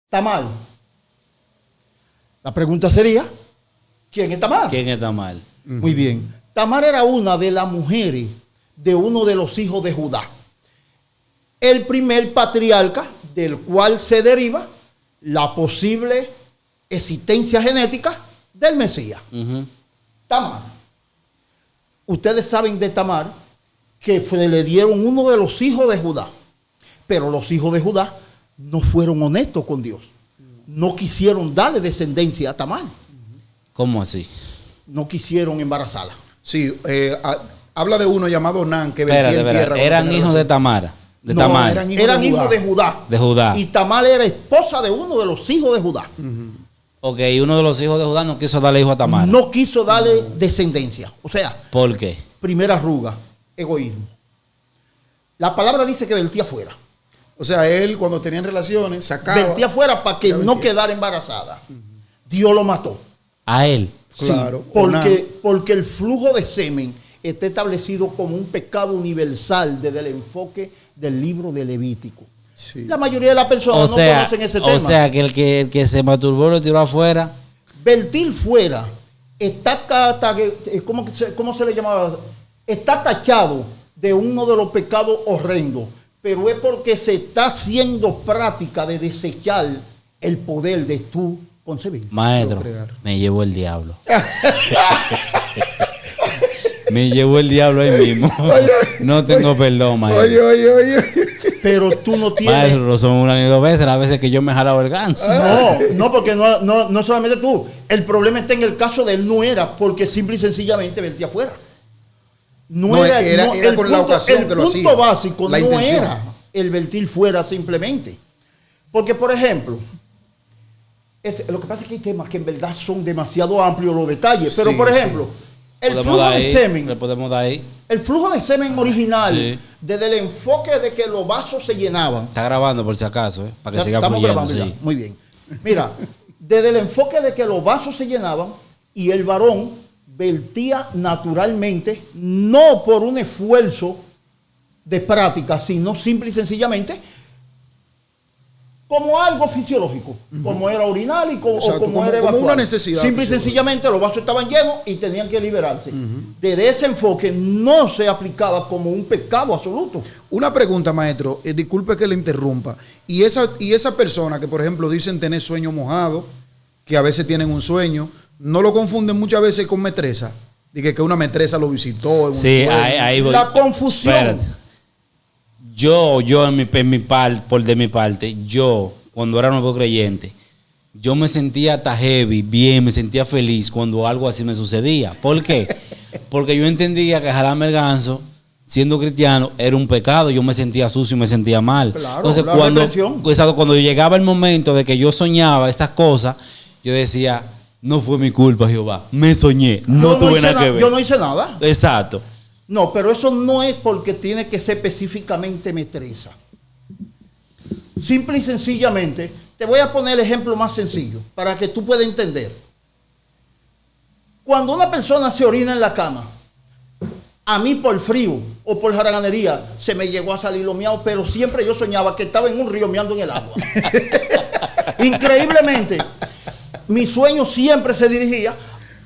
Tamar. La pregunta sería, ¿quién es Tamar? ¿Quién es Tamar? Muy bien. Tamar era una de las mujeres de uno de los hijos de Judá. El primer patriarca del cual se deriva la posible existencia genética del Mesías. Tamar. Ustedes saben de Tamar que le dieron uno de los hijos de Judá. Pero los hijos de Judá no fueron honestos con Dios. No quisieron darle descendencia a Tamar. ¿Cómo así? No quisieron embarazarla. Sí, habla de uno llamado Nan que vendía en tierra. Eran hijos de Tamar. No, Tamar. eran hijos de Judá. De Judá. Y Tamar era esposa de uno de los hijos de Judá. Ok, uno de los hijos de Judá no quiso darle hijo a Tamar. No quiso darle descendencia. O sea, ¿por qué? primera arruga, egoísmo. La palabra dice que vertía fuera. O sea, él cuando tenían relaciones sacaba. Vertía fuera para que no quedara embarazada. Dios lo mató. A él. Claro. Sí, porque el flujo de semen está establecido como un pecado universal desde el enfoque del libro de Levítico. Sí. La mayoría de las personas no conocen ese tema. O sea, que el que se masturbó lo tiró afuera. Vertir fuera está, ¿cómo se le llamaba? Está tachado de uno de los pecados horrendos, pero es porque se está haciendo práctica de desechar el poder de tu concebir. Maestro, me llevó el diablo. Me llevó el diablo ahí mismo. No tengo perdón, maestro. Oye. Pero tú no tienes... Maestro, no son una ni dos veces, las veces que yo me he jalado el ganso. No, porque no solamente tú. El problema está en el caso de él, no era porque simple y sencillamente vertía afuera. Era con la ocasión que lo hacía. El punto básico la no intención. era el vertir fuera simplemente. Porque, por ejemplo, lo que pasa es que hay temas que en verdad son demasiado amplios los detalles. Pero, Sí, por ejemplo, el flujo de semen... Le podemos dar ahí. El flujo de semen original, Sí. desde el enfoque de que los vasos se llenaban. Está grabando por si acaso, para que siga Estamos fluyendo. grabando Sí. ya. Muy bien. Mira, desde el enfoque de que los vasos se llenaban y el varón vertía naturalmente, no por un esfuerzo de práctica, sino simple y sencillamente como algo fisiológico, como era orinar y como era evacuar. Como una necesidad. Simple y sencillamente los vasos estaban llenos y tenían que liberarse. Desde ese enfoque no se aplicaba como un pecado absoluto. Una pregunta, maestro, disculpe que le interrumpa. Y esa persona que, por ejemplo, dicen tener sueño mojado, que a veces tienen un sueño, ¿no lo confunden muchas veces con metresa? Dije que una metresa lo visitó en un Sí, sueño. ahí voy. La confusión. Espérate. Yo de mi parte, yo, cuando era nuevo creyente, yo me sentía hasta heavy, bien, me sentía feliz cuando algo así me sucedía. ¿Por qué? Porque yo entendía que jalarme el ganso, siendo cristiano, era un pecado. Yo me sentía sucio y me sentía mal. Claro, entonces, la cuando represión. llegaba el momento de que yo soñaba esas cosas, yo decía, no fue mi culpa, Jehová. Me soñé, no tuve nada que ver. Yo no hice nada. Exacto. No, pero eso no es porque tiene que ser específicamente metresa. Simple y sencillamente, te voy a poner el ejemplo más sencillo para que tú puedas entender. Cuando una persona se orina en la cama, a mí por frío o por jaraganería se me llegó a salir lo miau, pero siempre yo soñaba que estaba en un río meando en el agua. Increíblemente, mi sueño siempre se dirigía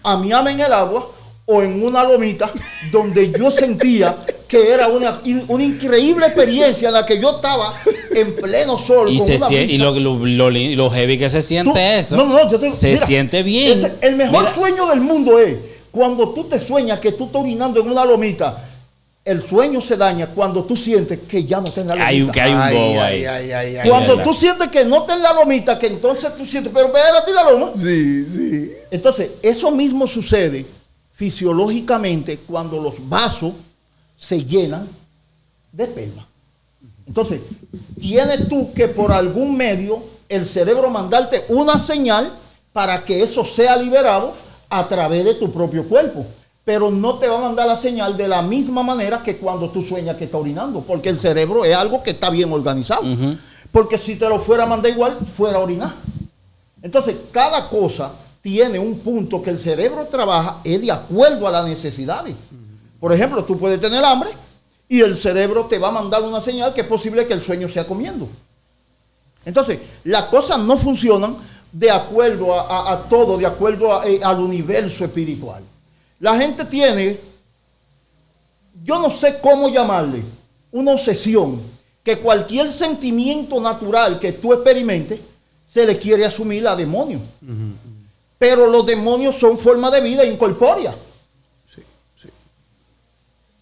a miarme en el agua o en una lomita donde yo sentía que era una increíble experiencia en la que yo estaba en pleno sol. Y, con una brisa. y lo heavy que se siente eso. Mira, siente bien. El mejor sueño del mundo es cuando tú te sueñas que tú estás orinando en una lomita. El sueño se daña cuando tú sientes que ya no está en la lomita. Que hay un bobo ahí. Cuando tú sientes que no está en la lomita, que entonces tú sientes, pero espérate la loma. Sí. Entonces, eso mismo sucede fisiológicamente cuando los vasos se llenan de esperma. Entonces, tienes tú que por algún medio el cerebro mandarte una señal para que eso sea liberado a través de tu propio cuerpo. Pero no te va a mandar la señal de la misma manera que cuando tú sueñas que está orinando, porque el cerebro es algo que está bien organizado. Porque si te lo fuera a mandar igual, fuera a orinar. Entonces, cada cosa tiene un punto que el cerebro trabaja es de acuerdo a las necesidades. Por ejemplo, tú puedes tener hambre y el cerebro te va a mandar una señal que es posible que el sueño sea comiendo. Entonces, las cosas no funcionan de acuerdo a todo, de acuerdo al universo espiritual. La gente tiene, yo no sé cómo llamarle, una obsesión, que cualquier sentimiento natural que tú experimentes, se le quiere asumir a demonios. Pero los demonios son forma de vida incorpórea.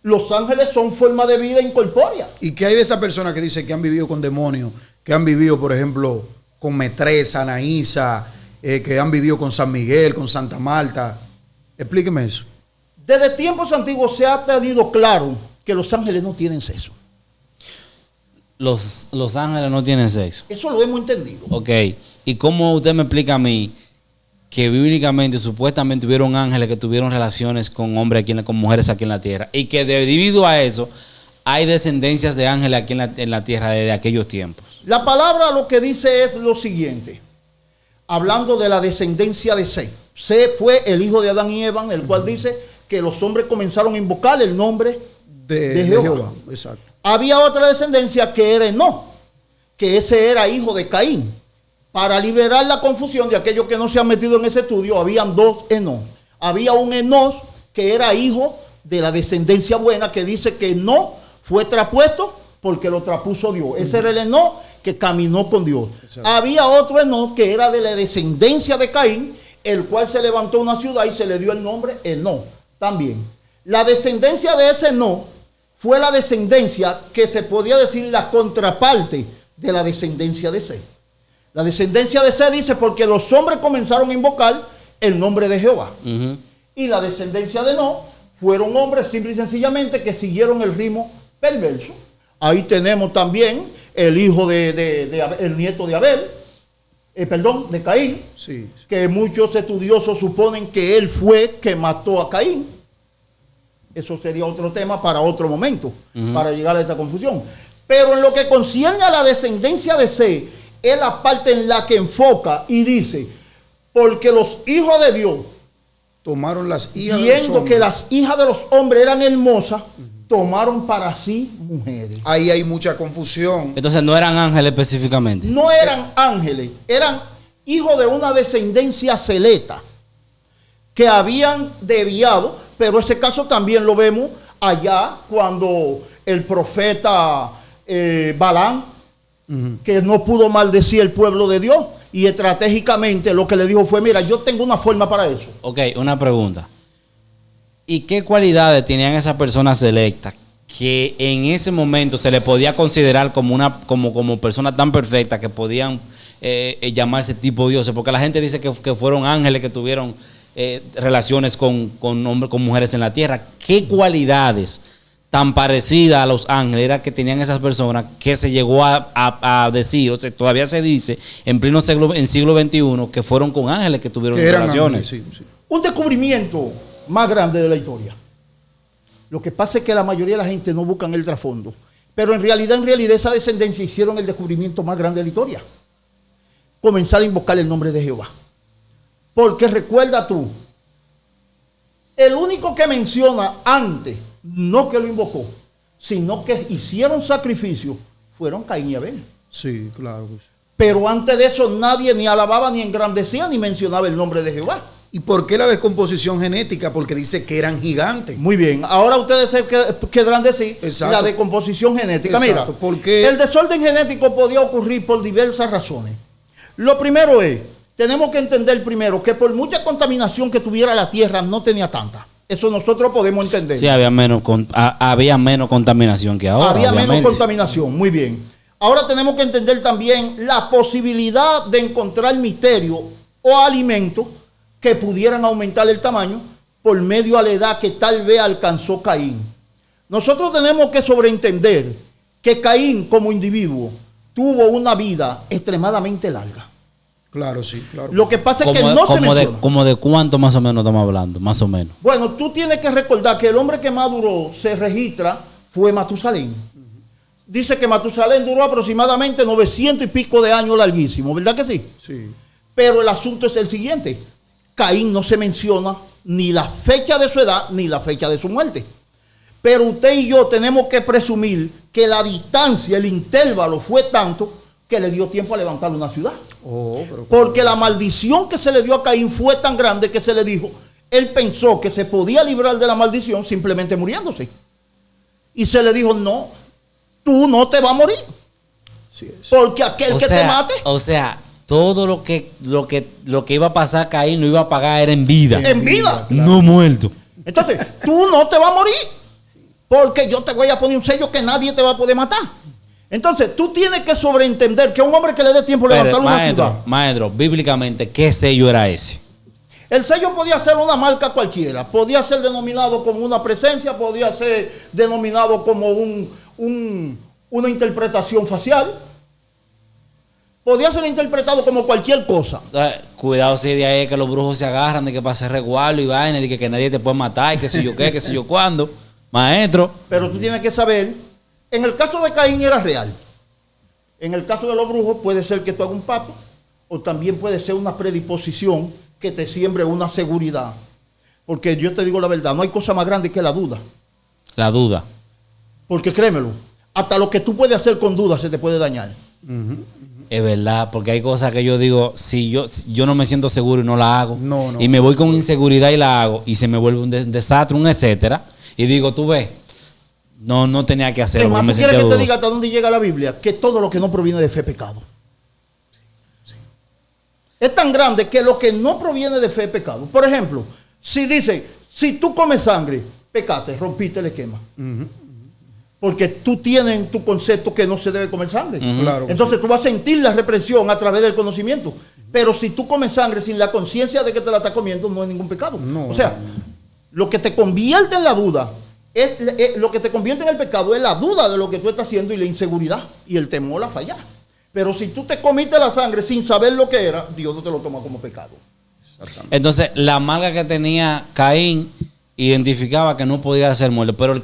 Los ángeles son forma de vida incorpórea. ¿Y qué hay de esas personas que dicen que han vivido con demonios? Que han vivido, por ejemplo, con Metresa, Anaísa, que han vivido con San Miguel, con Santa Marta. Explíqueme eso. Desde tiempos antiguos se ha tenido claro que los ángeles no tienen sexo. Los ángeles no tienen sexo. Eso lo hemos entendido. Ok. ¿Y cómo usted me explica a mí que bíblicamente, supuestamente, hubieron ángeles que tuvieron relaciones con hombres aquí, con mujeres aquí en la tierra? Y que debido a eso, hay descendencias de ángeles aquí en la tierra desde aquellos tiempos. La palabra lo que dice es lo siguiente. Hablando de la descendencia de Seth. Seth fue el hijo de Adán y Eva, el cual dice que los hombres comenzaron a invocar el nombre de Jehová. Exacto. Había otra descendencia que era Enós, que ese era hijo de Caín. Para liberar la confusión de aquellos que no se han metido en ese estudio, habían dos Enós. Había un Enós que era hijo de la descendencia buena, que dice que no fue traspuesto porque lo traspuso Dios. Ese era el Enós que caminó con Dios. Exacto. Había otro Enós que era de la descendencia de Caín, el cual se levantó una ciudad y se le dio el nombre Enós también. La descendencia de ese Enós fue la descendencia que se podía decir la contraparte de la descendencia de Seth. La descendencia de Seth dice porque los hombres comenzaron a invocar el nombre de Jehová. Y la descendencia de Enós fueron hombres simple y sencillamente que siguieron el ritmo perverso. Ahí tenemos también el hijo el nieto de Abel, de Caín, sí. Que muchos estudiosos suponen que él fue que mató a Caín. Eso sería otro tema para otro momento, para llegar a esta confusión. Pero en lo que concierne a la descendencia de Seth, es la parte en la que enfoca y dice, porque los hijos de Dios tomaron las hijas viendo de los hombres, que las hijas de los hombres eran hermosas, tomaron para sí mujeres. Ahí hay mucha confusión. Entonces no eran ángeles específicamente. No eran ángeles, eran hijos de una descendencia celesta que habían desviado, pero ese caso también lo vemos allá cuando el profeta Balaam, que no pudo maldecir el pueblo de Dios, y estratégicamente lo que le dijo fue, mira, yo tengo una forma para eso. Ok, una pregunta. ¿Y qué cualidades tenían esas personas selectas que en ese momento se le podía considerar como personas tan perfectas que podían llamarse tipo dioses? Porque la gente dice que fueron ángeles que tuvieron relaciones con hombres, con mujeres en la tierra. ¿Qué cualidades tan parecidas a los ángeles era que tenían esas personas que se llegó a decir, o sea, todavía se dice en pleno siglo XXI que fueron con ángeles que tuvieron relaciones? Ángeles, sí. Un descubrimiento más grande de la historia. Lo que pasa es que la mayoría de la gente no buscan el trasfondo, pero en realidad esa descendencia hicieron el descubrimiento más grande de la historia. Comenzar a invocar el nombre de Jehová. Porque recuerda tú, el único que menciona antes, no que lo invocó, sino que hicieron sacrificio, fueron Caín y Abel. Sí, claro. Pero antes de eso nadie ni alababa, ni engrandecía, ni mencionaba el nombre de Jehová. ¿Y por qué la descomposición genética? Porque dice que eran gigantes. Muy bien, ahora ustedes se querrán decir la descomposición genética. Exacto. Mira, porque el desorden genético podía ocurrir por diversas razones. Lo primero es, tenemos que entender primero que por mucha contaminación que tuviera la tierra, no tenía tanta. Eso nosotros podemos entender. Sí, había menos contaminación que ahora. Había obviamente. menos contaminación, muy bien. Ahora tenemos que entender también la posibilidad de encontrar misterio o alimentos que pudieran aumentar el tamaño por medio a la edad que tal vez alcanzó Caín. Nosotros tenemos que sobreentender que Caín como individuo tuvo una vida extremadamente larga. Claro, sí, claro. Lo que pasa es que no se menciona. ¿Como de cuánto más o menos estamos hablando? Más o menos. Bueno, tú tienes que recordar que el hombre que más duró, se registra, fue Matusalén. Dice que Matusalén duró aproximadamente 900 y pico de años larguísimo, ¿verdad que sí? Sí. Pero el asunto es el siguiente. Caín no se menciona ni la fecha de su edad ni la fecha de su muerte. Pero usted y yo tenemos que presumir que la distancia, el intervalo fue tanto que le dio tiempo a levantar una ciudad. Oh, pero Porque la maldición que se le dio a Caín fue tan grande que se le dijo, él pensó que se podía librar de la maldición simplemente muriéndose. Y se le dijo, no, tú no te vas a morir. sí es. Porque aquel que te mate, O sea, todo lo que iba a pasar a Caín lo iba a pagar era en vida. en vida. No muerto. Entonces, tú no te vas a morir. Porque yo te voy a poner un sello que nadie te va a poder matar. Entonces, tú tienes que sobreentender que a un hombre que le dé tiempo a levantar una ciudad. Maestro, bíblicamente, ¿qué sello era ese? El sello podía ser una marca cualquiera. Podía ser denominado como una presencia, podía ser denominado como una interpretación facial. Podía ser interpretado como cualquier cosa. Cuidado si de ahí es que los brujos se agarran de que pase resguardo y vaina, de que nadie te puede matar y que sé yo qué, que sé yo cuándo. Maestro. Pero tú tienes que saber, en el caso de Caín era real. En el caso de los brujos puede ser que tú hagas un pacto o también puede ser una predisposición que te siembre una seguridad. Porque yo te digo la verdad, no hay cosa más grande que la duda. La duda. Porque créemelo, hasta lo que tú puedes hacer con dudas se te puede dañar. Es verdad, porque hay cosas que yo digo, si yo no me siento seguro y no la hago, No. y me voy con inseguridad y la hago, y se me vuelve un desastre, un etcétera, y digo, tú ves, no tenía que hacerlo. Es más, me ¿tú quieres sentía que te dudoso. diga hasta dónde llega la Biblia? Que todo lo que no proviene de fe es pecado. Es tan grande que lo que no proviene de fe es pecado. Por ejemplo, si dice, si tú comes sangre, pecate, rompiste el esquema. Porque tú tienes en tu concepto que no se debe comer sangre. Claro. Entonces tú vas a sentir la represión a través del conocimiento. Pero si tú comes sangre sin la conciencia de que te la estás comiendo, no es ningún pecado. No. O sea, lo que te convierte en la duda, lo que te convierte en el pecado es la duda de lo que tú estás haciendo y la inseguridad y el temor a fallar. Pero si tú te comiste la sangre sin saber lo que era, Dios no te lo toma como pecado. Entonces, la marca que tenía Caín identificaba que no podía ser muerto, pero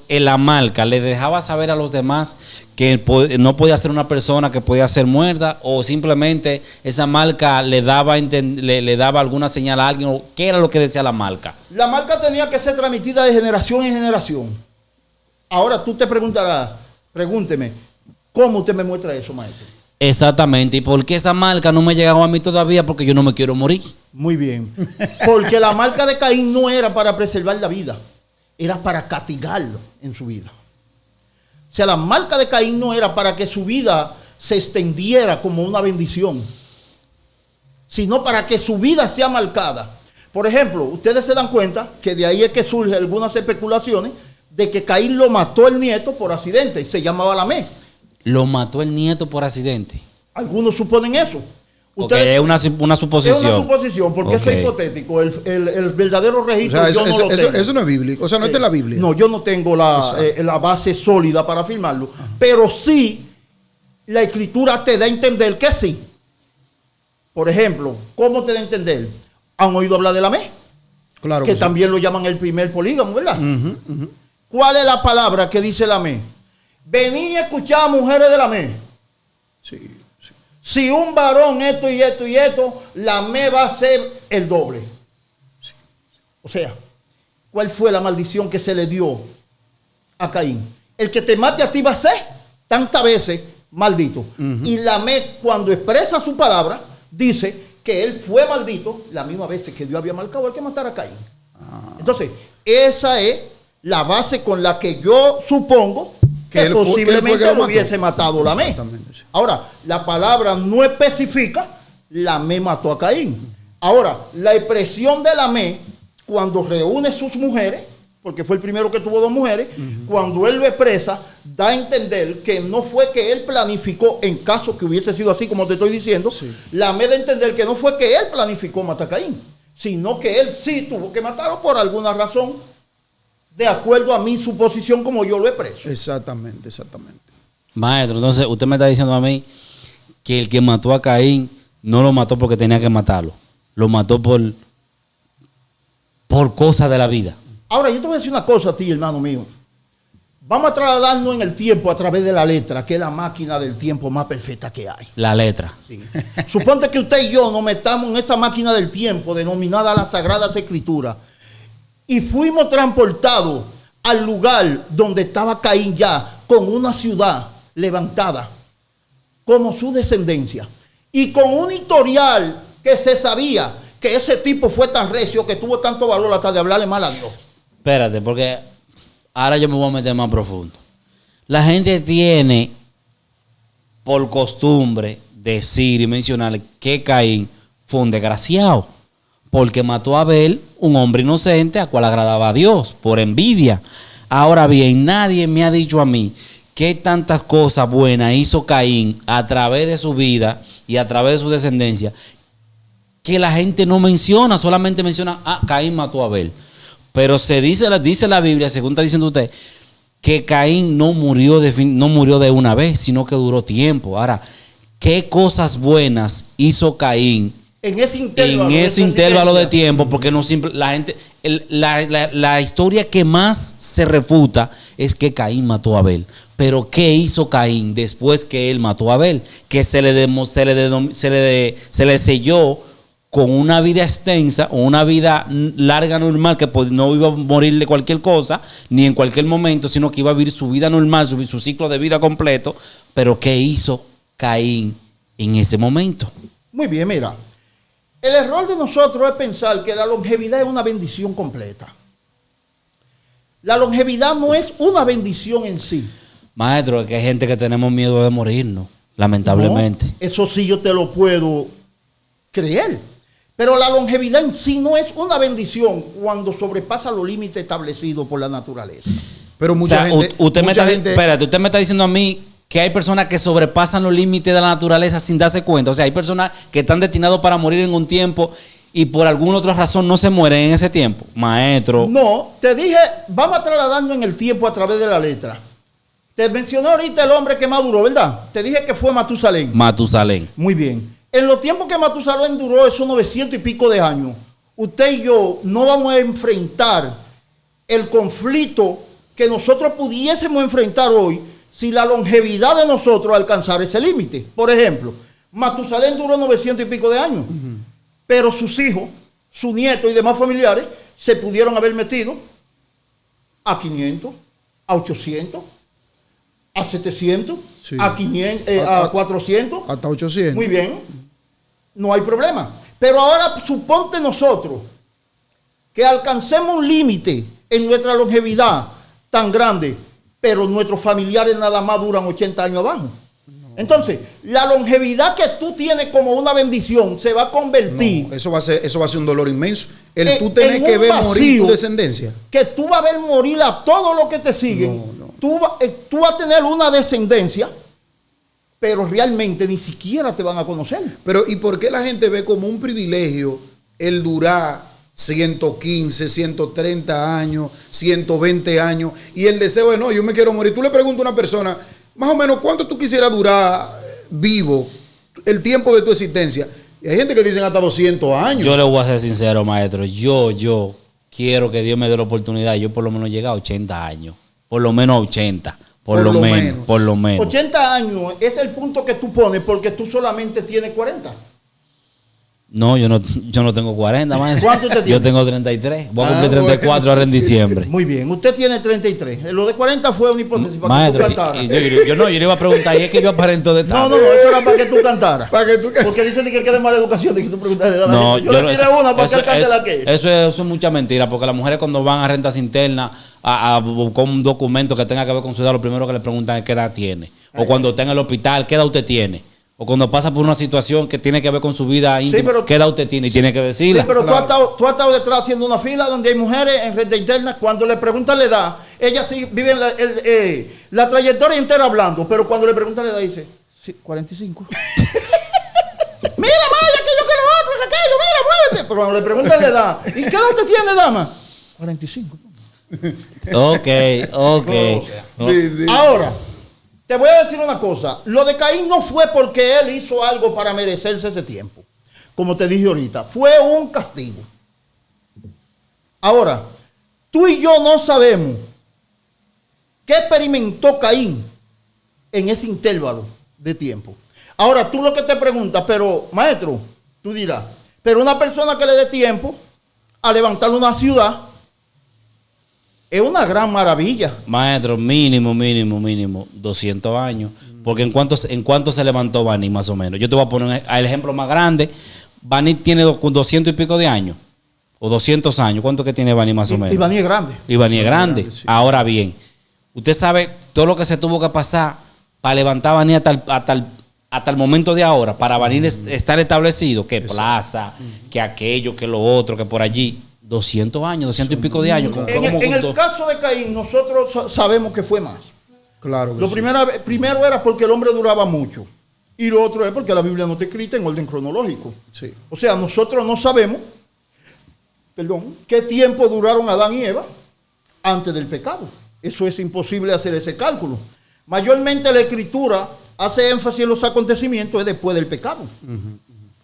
la marca le dejaba saber a los demás que no podía ser una persona que podía ser muerta, o simplemente esa marca le daba alguna señal a alguien, o qué era lo que decía la marca. La marca tenía que ser transmitida de generación en generación. Ahora tú te preguntarás, pregúnteme, ¿cómo usted me muestra eso, maestro? Exactamente. ¿Y por qué esa marca no me ha llegado a mí todavía? Porque yo no me quiero morir. Muy bien. Porque la marca de Caín no era para preservar la vida, era para castigarlo en su vida. O sea, la marca de Caín no era para que su vida se extendiera como una bendición, sino para que su vida sea marcada. Por ejemplo, ustedes se dan cuenta que de ahí es que surgen algunas especulaciones de que Caín lo mató el nieto por accidente, se llamaba Lamé. Lo mató el nieto por accidente. Algunos suponen eso. Porque es una suposición. Es una suposición, porque eso es hipotético. El verdadero registro yo no lo tengo. Eso no es bíblico. O sea, no está en la Biblia. No, yo no tengo la base sólida para afirmarlo. Pero sí, la escritura te da a entender que sí. Por ejemplo, ¿cómo te da a entender? ¿Han oído hablar de Lamé? Claro que sí. también lo llaman el primer polígamo, ¿verdad? ¿Cuál es la palabra que dice Lamé? Vení a escuchar a mujeres de Lamé. Sí. Si un varón esto y esto y esto, Lamé va a ser el doble. O sea, ¿cuál fue la maldición que se le dio a Caín? El que te mate a ti va a ser tantas veces maldito. Y Lamé, cuando expresa su palabra, dice que él fue maldito la misma vez que Dios había marcado al que matara a Caín. Entonces, esa es la base con la que yo supongo que posiblemente lo hubiese matado Lamé. Sí. Ahora, la palabra no especifica, Lamé mató a Caín. Ahora, la expresión de Lamé, cuando reúne sus mujeres, porque fue el primero que tuvo dos mujeres, cuando él lo expresa, da a entender que no fue que él planificó, en caso que hubiese sido así como te estoy diciendo, Lamé da a entender que no fue que él planificó matar a Caín, sino que él sí tuvo que matarlo por alguna razón, de acuerdo a mi suposición como yo lo expreso. Exactamente. Maestro, entonces usted me está diciendo a mí que el que mató a Caín no lo mató porque tenía que matarlo. Lo mató por cosas de la vida. Ahora, yo te voy a decir una cosa a ti, hermano mío. Vamos a trasladarnos en el tiempo a través de la letra, que es la máquina del tiempo más perfecta que hay. La letra. Sí. Suponte que usted y yo nos metamos en esa máquina del tiempo denominada las Sagradas Escrituras y fuimos transportados al lugar donde estaba Caín ya con una ciudad levantada. como su descendencia. Y con un historial que se sabía que ese tipo fue tan recio, que tuvo tanto valor hasta de hablarle mal a Dios. Espérate, porque ahora yo me voy a meter más profundo. La gente tiene por costumbre decir y mencionar que Caín fue un desgraciado porque mató a Abel, un hombre inocente a cual agradaba a Dios, por envidia. Ahora bien, nadie me ha dicho a mí qué tantas cosas buenas hizo Caín a través de su vida y a través de su descendencia, que la gente no menciona, solamente menciona, Caín mató a Abel. Pero dice la Biblia, según está diciendo usted, que Caín no murió de una vez, sino que duró tiempo. Ahora, ¿qué cosas buenas hizo Caín en ese intervalo de tiempo? Porque no siempre la gente, la historia que más se refuta es que Caín mató a Abel. Pero ¿qué hizo Caín después que él mató a Abel? Que se le selló con una vida extensa o una vida larga normal, que no iba a morir de cualquier cosa, ni en cualquier momento, sino que iba a vivir su vida normal, su ciclo de vida completo. Pero ¿qué hizo Caín en ese momento? Muy bien, mira. El error de nosotros es pensar que la longevidad es una bendición completa. La longevidad no es una bendición en sí. Maestro, es que hay gente que tenemos miedo de morirnos, lamentablemente. No, eso sí yo te lo puedo creer. Pero la longevidad en sí no es una bendición cuando sobrepasa los límites establecidos por la naturaleza. Pero mucha gente... Usted me está diciendo a mí que hay personas que sobrepasan los límites de la naturaleza sin darse cuenta. O sea, hay personas que están destinados para morir en un tiempo y por alguna otra razón no se mueren en ese tiempo. Maestro. No, te dije, vamos a trasladarnos en el tiempo a través de la letra. Te mencioné ahorita el hombre que maduró, ¿verdad? Te dije que fue Matusalén. Matusalén. Muy bien. En los tiempos que Matusalén duró, esos 900 y pico de años, usted y yo no vamos a enfrentar el conflicto que nosotros pudiésemos enfrentar hoy si la longevidad de nosotros alcanzara ese límite. Por ejemplo, Matusalén duró 900 y pico de años, pero sus hijos, su nieto y demás familiares se pudieron haber metido a 500, a 800, a 700, sí, a 500, a 400. Hasta 800. Muy bien, no hay problema. Pero ahora suponte nosotros que alcancemos un límite en nuestra longevidad tan grande, pero nuestros familiares nada más duran 80 años abajo. No. Entonces, la longevidad que tú tienes como una bendición se va a convertir... No, eso va a ser un dolor inmenso. Tú tenés que ver morir tu descendencia. Que tú vas a ver morir a todos los que te siguen. No. Tú vas a tener una descendencia, pero realmente ni siquiera te van a conocer. Pero ¿y por qué la gente ve como un privilegio el durar 115, 130 años, 120 años y el deseo de no, yo me quiero morir? Tú le preguntas a una persona, más o menos, ¿cuánto tú quisieras durar vivo, el tiempo de tu existencia? Y hay gente que dicen hasta 200 años. Yo le voy a ser sincero, maestro. Yo quiero que Dios me dé la oportunidad. Yo por lo menos llegue a 80 años. Por lo menos a 80. Por lo menos. 80 años es el punto que tú pones porque tú solamente tienes 40. No, yo no tengo 40, maestro. ¿Cuánto usted tiene? Yo tengo 33. Voy a cumplir 34 ahora en diciembre. Muy bien, usted tiene 33. Lo de 40 fue una hipótesis para maestro, que tú cantaras. Yo le iba a preguntar, y es que yo aparento de tal. No, eso era para que tú cantaras. Porque dicen que quede mala educación de que tú preguntaras. No, yo le tiré una para que él cante la que eso es mucha mentira, porque las mujeres cuando van a rentas internas a buscar un documento que tenga que ver con su edad, lo primero que le preguntan es qué edad tiene. O cuando está en el hospital, ¿qué edad usted tiene? O cuando pasa por una situación que tiene que ver con su vida íntima, sí, ¿qué edad usted tiene? Y tiene que decirla. Sí, pero claro. tú has estado detrás haciendo una fila donde hay mujeres en renta interna. Cuando le preguntan la edad, ellas sí viven la trayectoria entera hablando, pero cuando le preguntan la edad dice, sí, 45. Mira, Maya, que yo quiero otro, que aquello, mira, muévete. Pero cuando le preguntan la edad, ¿y qué edad usted tiene, dama? 45. Ok. Sí. Ahora, te voy a decir una cosa. Lo de Caín no fue porque él hizo algo para merecerse ese tiempo. Como te dije ahorita, fue un castigo. Ahora, tú y yo no sabemos qué experimentó Caín en ese intervalo de tiempo. Ahora, tú lo que te preguntas, pero maestro, tú dirás, pero una persona que le dé tiempo a levantar una ciudad es una gran maravilla. Maestro, mínimo 200 años. Porque en cuánto se levantó Baní, más o menos. Yo te voy a poner el ejemplo más grande. Baní tiene 200 y pico de años. O 200 años. ¿Cuánto que tiene Baní más o menos? Y Baní es grande. Y Baní es grande. grande, sí. Ahora bien, usted sabe todo lo que se tuvo que pasar para levantar Baní hasta el momento de ahora, para Baní estar establecido, que plaza, que aquello, que lo otro, que por allí. 200 años, 200 y pico de años. En el caso de Caín, nosotros sabemos que fue más. Claro. que Lo sí. primero era porque el hombre duraba mucho. Y lo otro es porque la Biblia no está escrita en orden cronológico. Sí. O sea, nosotros no sabemos, qué tiempo duraron Adán y Eva antes del pecado. Eso es imposible hacer ese cálculo. Mayormente la Escritura hace énfasis en los acontecimientos después del pecado.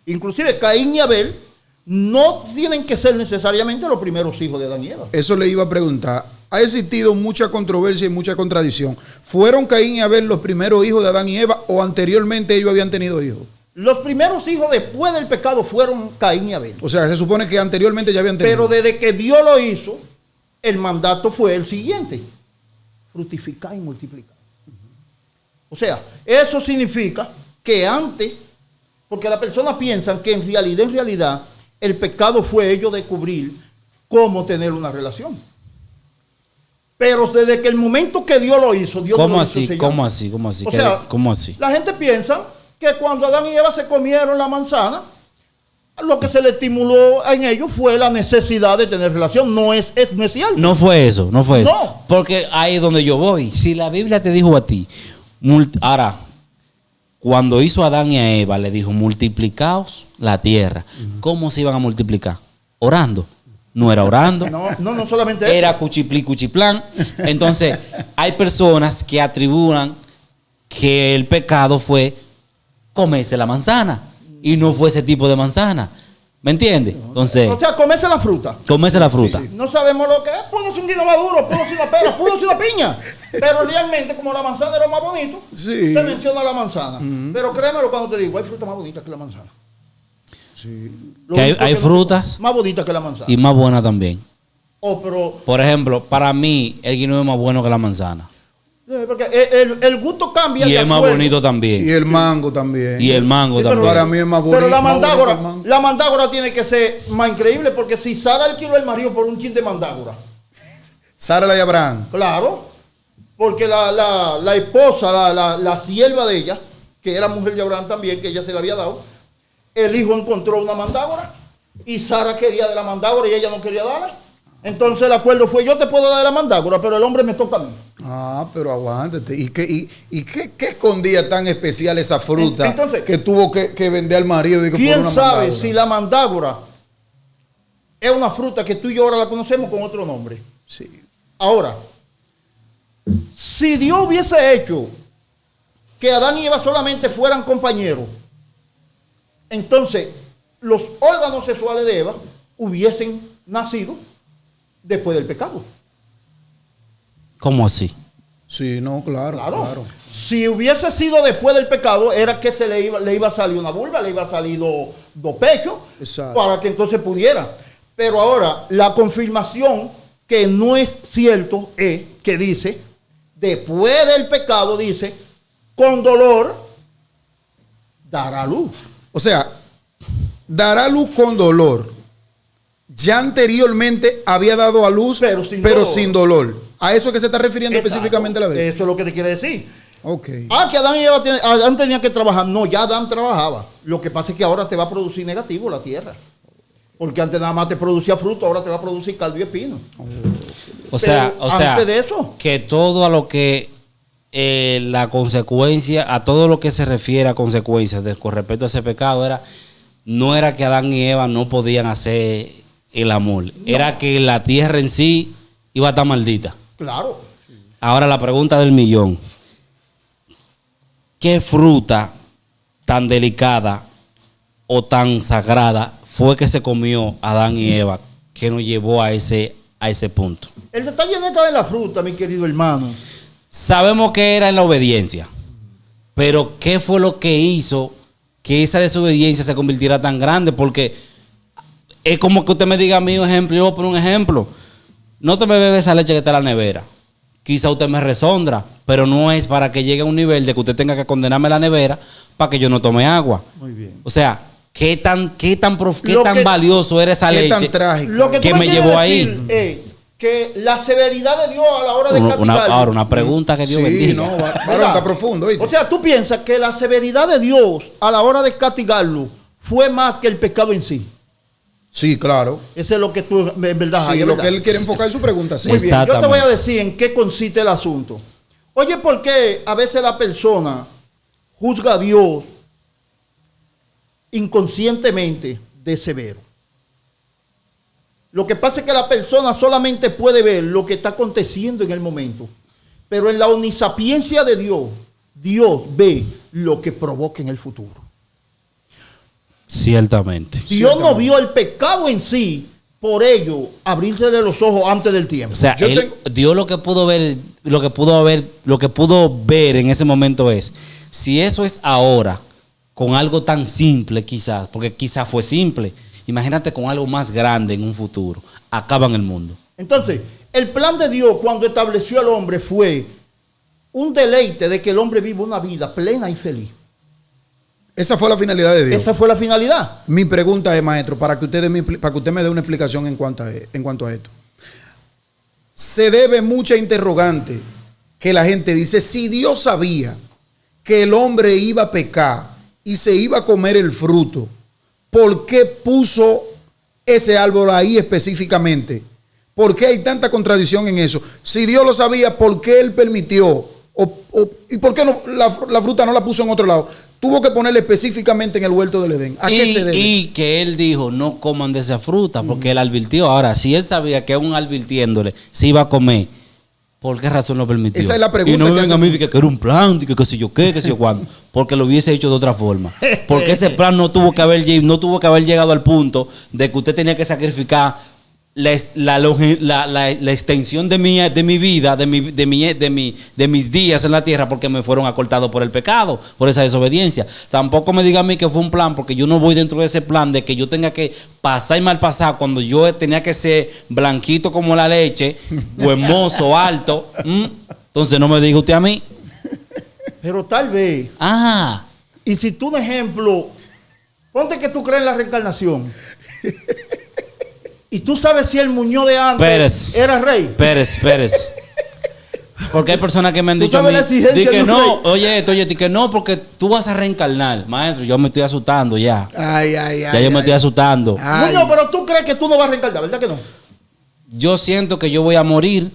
Inclusive Caín y Abel no tienen que ser necesariamente los primeros hijos de Adán y Eva. Eso le iba a preguntar. Ha existido mucha controversia y mucha contradicción. ¿Fueron Caín y Abel los primeros hijos de Adán y Eva o anteriormente ellos habían tenido hijos? Los primeros hijos después del pecado fueron Caín y Abel. O sea, se supone que anteriormente ya habían tenido. Pero desde que Dios lo hizo, el mandato fue el siguiente: fructificar y multiplicar. O sea, eso significa que antes, porque las personas piensan que en realidad, el pecado fue ellos descubrir cómo tener una relación. Pero desde que el momento que Dios lo hizo, Dios ¿Cómo lo así? hizo. ¿Cómo así? ¿Cómo así? O sea, ¿Cómo así? La gente piensa que cuando Adán y Eva se comieron la manzana, lo que se le estimuló en ellos fue la necesidad de tener relación. No es cierto. No fue eso, no fue eso. No. Porque ahí es donde yo voy. Si la Biblia te dijo a ti, ahora, cuando hizo a Adán y a Eva, le dijo, multiplicaos la tierra. ¿Cómo se iban a multiplicar? Orando. No era orando. No solamente eso. Era cuchiplí, cuchiplán. Entonces, hay personas que atribuyan que el pecado fue comerse la manzana. Y no fue ese tipo de manzana. ¿Me entiendes? Entonces, O sea, comerse la fruta. comerse la fruta. No sabemos lo que es. Pudo ser un guino maduro, pudo ser una pera, pudo ser una piña. Pero realmente, como la manzana era más bonito, Sí. se menciona la manzana. Pero créemelo cuando te digo, hay fruta más bonita que la manzana. Sí. Lo Que único hay no- frutas más bonitas que la manzana. y más buena también. Pero Por ejemplo, para mí, el guineo es más bueno que la manzana. porque el gusto cambia. Y de es más acuerdo. bonito Y también. el mango también. Y el mango Sí, pero también. Para mí es más bonito. Pero la más bonito mandágora, el mango. la mandágora tiene que ser más increíble, porque si Sara alquiló el marido por un chin de mandágora, Sara y Abraham. claro, porque la esposa, la sierva de ella, que era mujer de Abraham también, que ella se le había dado, el hijo encontró una mandágora y Sara quería de la mandágora y ella no quería darla. Entonces el acuerdo fue: yo te puedo dar de la mandágora, pero el hombre me toca a mí. Ah, pero aguántate. ¿Y qué escondía tan especial esa fruta Entonces, que tuvo que vender al marido? Digo, por ¿Quién una sabe mandágora? si la mandágora es una fruta que tú y yo ahora la conocemos con otro nombre? Sí. Ahora, si Dios hubiese hecho que Adán y Eva solamente fueran compañeros, entonces los órganos sexuales de Eva hubiesen nacido después del pecado. ¿Cómo así? Sí, no, claro. Claro. Si hubiese sido después del pecado, era que le iba a salir una vulva, le iba a salir dos pechos, Exacto. para que entonces pudiera. Pero ahora, la confirmación que no es cierto es que dice, después del pecado, dice, con dolor dará luz. O sea, dará luz con dolor. Ya anteriormente había dado a luz, Pero sin dolor. ¿A eso es que se está refiriendo Exacto. específicamente la vez? Eso es lo que te quiere decir. Ok. Que Adán y Eva Adán tenía que trabajar. No, ya Adán trabajaba. Lo que pasa es que ahora te va a producir negativo la tierra. Porque antes nada más te producía fruto, ahora te va a producir caldo y espino. O sea, Pero antes de eso, que todo a lo que la consecuencia, a todo lo que se refiere a consecuencias con respecto a ese pecado, no era que Adán y Eva no podían hacer el amor, era que la tierra en sí iba a estar maldita. claro. Ahora la pregunta del millón: ¿qué fruta tan delicada o tan sagrada fue que se comió Adán y Eva que nos llevó a ese punto? El detalle no está en la fruta, mi querido hermano. Sabemos que era en la obediencia, pero ¿qué fue lo que hizo que esa desobediencia se convirtiera tan grande? Porque es como que usted me diga a mí un ejemplo, yo voy a poner un ejemplo. No te me bebes esa leche que está en la nevera. Quizá usted me resondra, pero no es para que llegue a un nivel de que usted tenga que condenarme la nevera para que yo no tome agua. Muy bien. O sea, ¿qué tan Lo que- valioso era esa Qué leche? tan trágico. Lo que tú ¿Qué me quieres llevó decir es que la severidad de Dios a la hora de castigarlo. Ahora, una pregunta que Dios Sí, bendiga. no, varón, ¿verdad? está profundo. ¿oíste? O sea, tú piensas que la severidad de Dios a la hora de castigarlo fue más que el pecado en sí. Sí, claro. Eso es lo que tú, en verdad, Sí, Jaime, lo ¿verdad? que él quiere enfocar en su pregunta. Sí. Muy bien, yo te voy a Exactamente. decir en qué consiste el asunto. Oye, ¿por qué a veces la persona juzga a Dios inconscientemente de severo? Lo que pasa es que la persona solamente puede ver lo que está aconteciendo en el momento. Pero en la omnisapiencia de Dios, Dios ve lo que provoca en el futuro. Ciertamente. Dios no vio el pecado en sí, por ello, abrírsele los ojos antes del tiempo. O sea, Yo Dios lo que pudo ver, lo que pudo ver en ese momento es, si eso es ahora, con algo tan simple quizás, porque quizás fue simple, imagínate con algo más grande en un futuro, acaba en el mundo. Entonces, el plan de Dios cuando estableció al hombre fue un deleite de que el hombre viva una vida plena y feliz. Esa fue la finalidad de Dios. Esa fue la finalidad. Mi pregunta es, maestro, para que usted me dé una explicación en cuanto a esto. Se debe mucha interrogante que la gente dice, si Dios sabía que el hombre iba a pecar y se iba a comer el fruto, ¿por qué puso ese árbol ahí específicamente? ¿Por qué hay tanta contradicción en eso? Si Dios lo sabía, ¿por qué Él permitió? ¿Y por qué la fruta no la puso en otro lado? Tuvo que ponerle específicamente en el huerto del Edén. ¿A qué se debe? Y que él dijo, no coman de esa fruta, porque él advirtió. Ahora, si él sabía que aún advirtiéndole se iba a comer, ¿por qué razón lo permitió? Esa es la pregunta Y no que me venga a hacen mí de que era un plan, de que qué sé yo qué sé yo cuándo. Porque lo hubiese hecho de otra forma. Porque ese plan no tuvo que haber llegado al punto de que usted tenía que sacrificar la extensión de mi vida, de mis días en la tierra, porque me fueron acortados por el pecado, por esa desobediencia. Tampoco me diga a mí que fue un plan, porque yo no voy dentro de ese plan de que yo tenga que pasar y mal pasar cuando yo tenía que ser blanquito como la leche, o hermoso, alto. Entonces no me diga usted a mí. Pero tal vez, Ah, y si tú un ejemplo, ponte que tú crees en la reencarnación. Y tú sabes si el Muñoz de antes Pérez. era rey. Pérez. Porque hay personas que me han Tú dicho a sabes mí, la exigencia di de que un no, rey. oye, di que no, porque tú vas a reencarnar. Maestro, yo me estoy asustando ya. Ay. Ya yo me estoy asustando. Ay. Muñoz, pero tú crees que tú no vas a reencarnar, ¿verdad que no? Yo siento que yo voy a morir,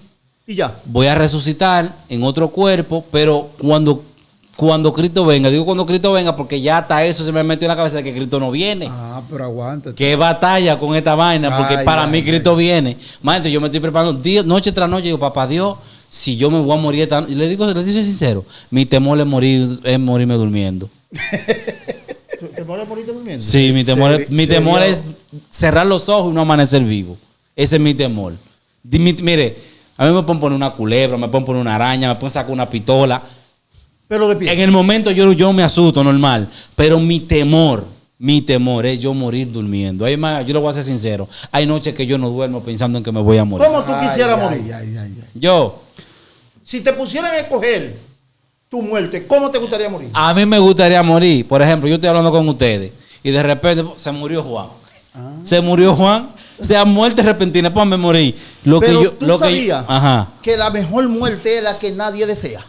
Y ya. voy a resucitar en otro cuerpo, pero cuando Cristo venga, digo cuando Cristo venga, porque ya hasta eso se me metió en la cabeza de que Cristo no viene. Ah, pero aguántate. Qué batalla con esta vaina, porque Ay, para ay, mí ay. Cristo viene. Maestro, yo me estoy preparando noche tras noche. Digo, papá Dios, si yo me voy a morir esta noche, le digo sincero, mi temor es morirme durmiendo. ¿Te vas a morir durmiendo? Sí, mi temor Serio. es cerrar los ojos y no amanecer vivo. Ese es mi temor. Mire, a mí me pueden poner una culebra, me pueden poner una araña, me pueden sacar una pistola. Pero de pie. En el momento yo me asusto, normal. Pero mi temor es yo morir durmiendo. Yo le voy a ser sincero. Hay noches que yo no duermo pensando en que me voy a morir. ¿Cómo tú quisieras morir? Ay. Yo, Si te pusieran a escoger tu muerte, ¿cómo te gustaría morir? a mí me gustaría morir. Por ejemplo, yo estoy hablando con ustedes y de repente se murió Juan. Se murió Juan. O sea, muerte repentina, pues me morí. Pero tú sabías Ajá. que la mejor muerte es la que nadie desea.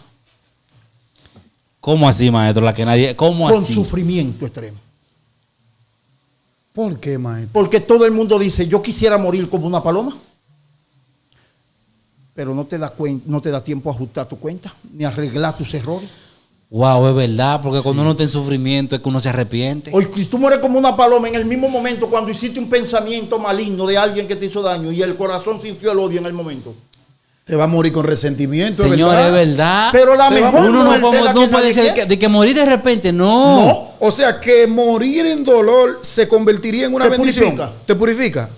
¿Cómo así, maestro? ¿Cómo Con así? sufrimiento extremo. ¿Por qué, maestro? Porque todo el mundo dice, yo quisiera morir como una paloma. Pero no te da tiempo a ajustar tu cuenta, ni arreglar tus errores. Wow, es verdad, porque cuando uno está en sufrimiento es que uno se arrepiente. Hoy, si tú mueres como una paloma en el mismo momento cuando hiciste un pensamiento maligno de alguien que te hizo daño y el corazón sintió el odio en el momento. Te va a morir con resentimiento, Señor, ¿verdad? es verdad. Pero la mejor Uno no, muerte es la que puede nadie decir quiere. de que morir de repente, no. No. O sea, que morir en dolor se convertiría en una Te bendición. purifica. ¿Te purifica?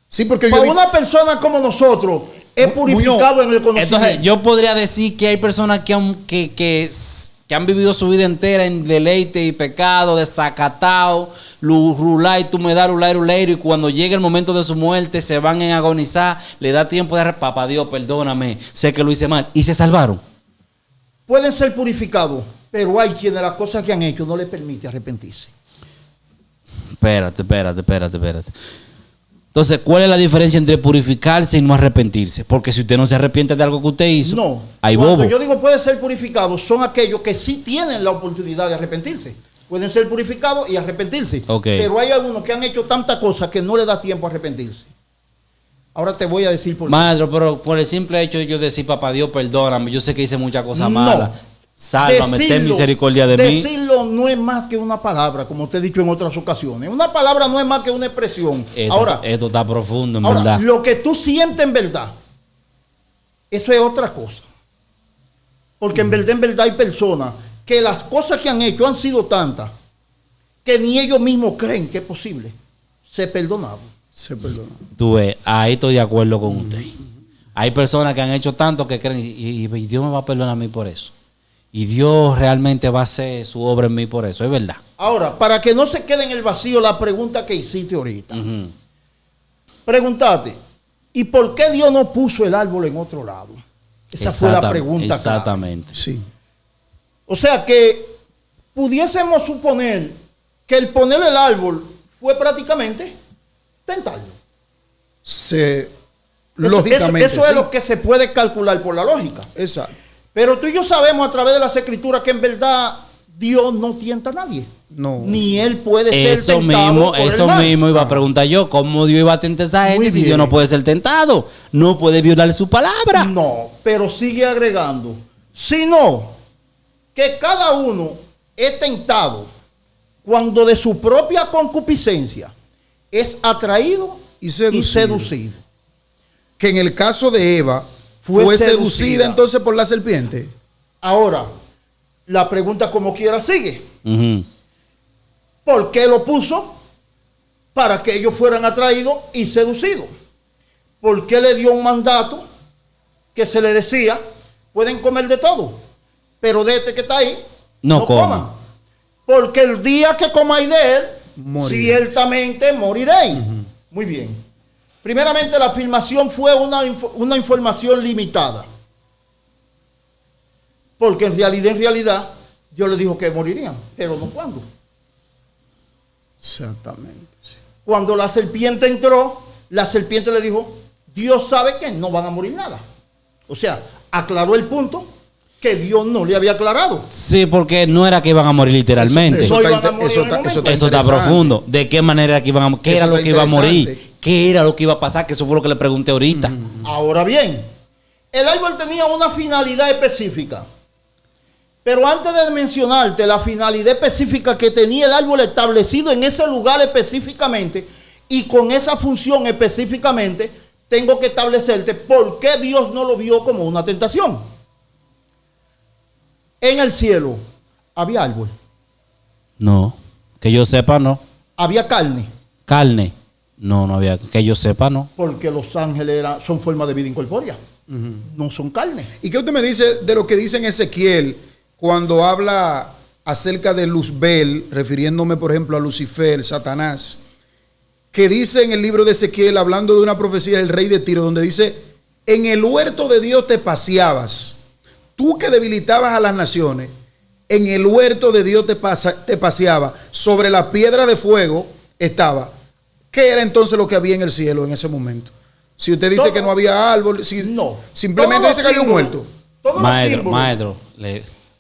Sí, porque yo Para digo, una persona como nosotros, es purificado en el conocimiento. Entonces, yo podría decir que hay personas que han vivido su vida entera en deleite y pecado, desacatado, rulay, tú me das rulay, y cuando llega el momento de su muerte se van a agonizar, le da tiempo de papá Dios, perdóname, sé que lo hice mal, y se salvaron. pueden ser purificados, pero hay quienes las cosas que han hecho no les permite arrepentirse. Espérate. Entonces, ¿cuál es la diferencia entre purificarse y no arrepentirse? Porque si usted no se arrepiente de algo que usted hizo, No. hay Cuando bobo. yo digo pueden ser purificados, son aquellos que sí tienen la oportunidad de arrepentirse. Pueden ser purificados y arrepentirse. Ok. Pero hay algunos que han hecho tantas cosas que no les da tiempo a arrepentirse. Ahora te voy a decir por qué. Maestro, pero por el simple hecho de yo decir, papá Dios, perdóname, yo sé que hice muchas cosas No. malas. Sálvame, ten Decirlo- misericordia de mí. Decirlo no es más que una palabra, como te he dicho en otras ocasiones. Una palabra no es más que una expresión. Esto está profundo, en Ahora, verdad. lo que tú sientes en verdad, eso es otra cosa. Porque en verdad hay personas que las cosas que han hecho han sido tantas que ni ellos mismos creen que es posible ser perdonados. Se perdona. Tú ves, ahí estoy de acuerdo con usted. Hay personas que han hecho tanto que creen, y Dios me va a perdonar a mí por eso. Y Dios realmente va a hacer su obra en mí por eso, es verdad. Ahora, para que no se quede en el vacío la pregunta que hiciste ahorita. Ujú. Pregúntate, ¿y por qué Dios no puso el árbol en otro lado? Esa fue la pregunta clave. Exactamente. Sí. O sea que pudiésemos suponer que el poner el árbol fue prácticamente tentarlo. Lógicamente. Eso es sí. lo que se puede calcular por la lógica. Exacto. Pero tú y yo sabemos a través de las escrituras que en verdad Dios no tienta a nadie. No. Ni él puede ser Eso tentado mismo, por el eso mal. mismo iba a preguntar yo, ¿cómo Dios iba a tentar a esa gente Muy si bien. Dios no puede ser tentado? No puede violar su palabra. No, pero sigue agregando. Sino que cada uno es tentado cuando de su propia concupiscencia es atraído Y seducido. y Que en el caso de Eva Fue fue seducida. seducida entonces por la serpiente. Ahora, la pregunta como quiera sigue. Ujú. ¿Por qué lo puso? Para que ellos fueran atraídos y seducidos. ¿Por qué le dio un mandato que se le decía, pueden comer de todo, pero de este que está ahí, No coman. Porque el día que comáis de él, Morirán. ciertamente moriréis. Muy bien. Primeramente, la afirmación fue una información limitada. Porque en realidad, Dios le dijo que morirían, pero no cuándo. Exactamente. Sí. Cuando la serpiente entró, la serpiente le dijo, Dios sabe que no van a morir nada. O sea, aclaró el punto que Dios no le había aclarado. Sí, porque no era que iban a morir literalmente. Eso No está iban a inte- morir eso en el está- eso momento. está Eso está interesante. profundo. ¿De qué manera que iban a qué Eso era lo está que iba a morir? interesante. ¿Qué era lo que iba a pasar? Que eso fue lo que le pregunté ahorita. Ahora bien, el árbol tenía una finalidad específica. Pero antes de mencionarte la finalidad específica que tenía el árbol establecido en ese lugar específicamente y con esa función específicamente, tengo que establecerte por qué Dios no lo vio como una tentación. En el cielo había árbol, No. Que yo sepa, no. había carne, Carne. No, no había. Que yo sepa, no. porque los ángeles son forma de vida incorpórea, no son carne. ¿Y qué usted me dice de lo que dice en Ezequiel cuando habla acerca de Luzbel, refiriéndome por ejemplo a Lucifer, Satanás, que dice en el libro de Ezequiel, hablando de una profecía del rey de Tiro, donde dice, en el huerto de Dios te paseabas, tú que debilitabas a las naciones, en el huerto de Dios te paseaba, sobre la piedra de fuego estaba. ¿Qué era entonces lo que había en el cielo en ese momento? Si usted dice Todo- que no había árbol, si No. simplemente Todos dice que había un los muerto. símbolos, todos los Maestro, símbolos. maestro.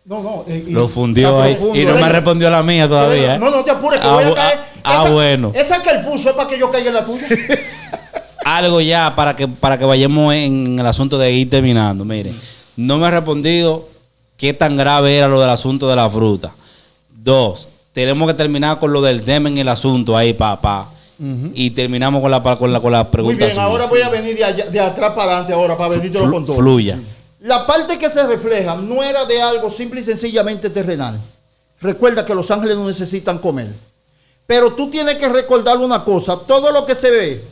No, Lo fundió está ahí. profundo, Y no me respondió la mía todavía. ¿eh? No te apures, que voy a caer. Bueno. Esa que él puso es para que yo caiga en la tuya. Algo ya para que vayamos en el asunto de ir terminando. Miren, no me ha respondido qué tan grave era lo del asunto de la fruta. 2, tenemos que terminar con lo del semen, el asunto ahí, papá. Y terminamos con la Muy pregunta bien, suya. ahora voy a venir de atrás para adelante ahora para venírtelo con todo. Fluya. La parte que se refleja no era de algo simple y sencillamente terrenal. Recuerda que los ángeles no necesitan comer. Pero tú tienes que recordar una cosa. Todo lo que se ve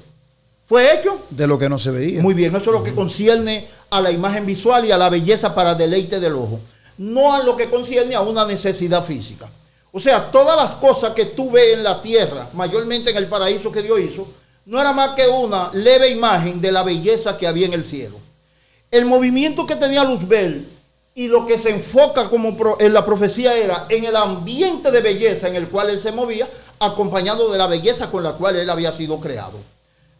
fue hecho. De lo que no se veía. Muy bien, eso es lo que concierne a la imagen visual y a la belleza para deleite del ojo. No a lo que concierne a una necesidad física. O sea, todas las cosas que tú ves en la tierra, mayormente en el paraíso que Dios hizo, no era más que una leve imagen de la belleza que había en el cielo. El movimiento que tenía Luzbel y lo que se enfoca en la profecía era en el ambiente de belleza en el cual él se movía, acompañado de la belleza con la cual él había sido creado.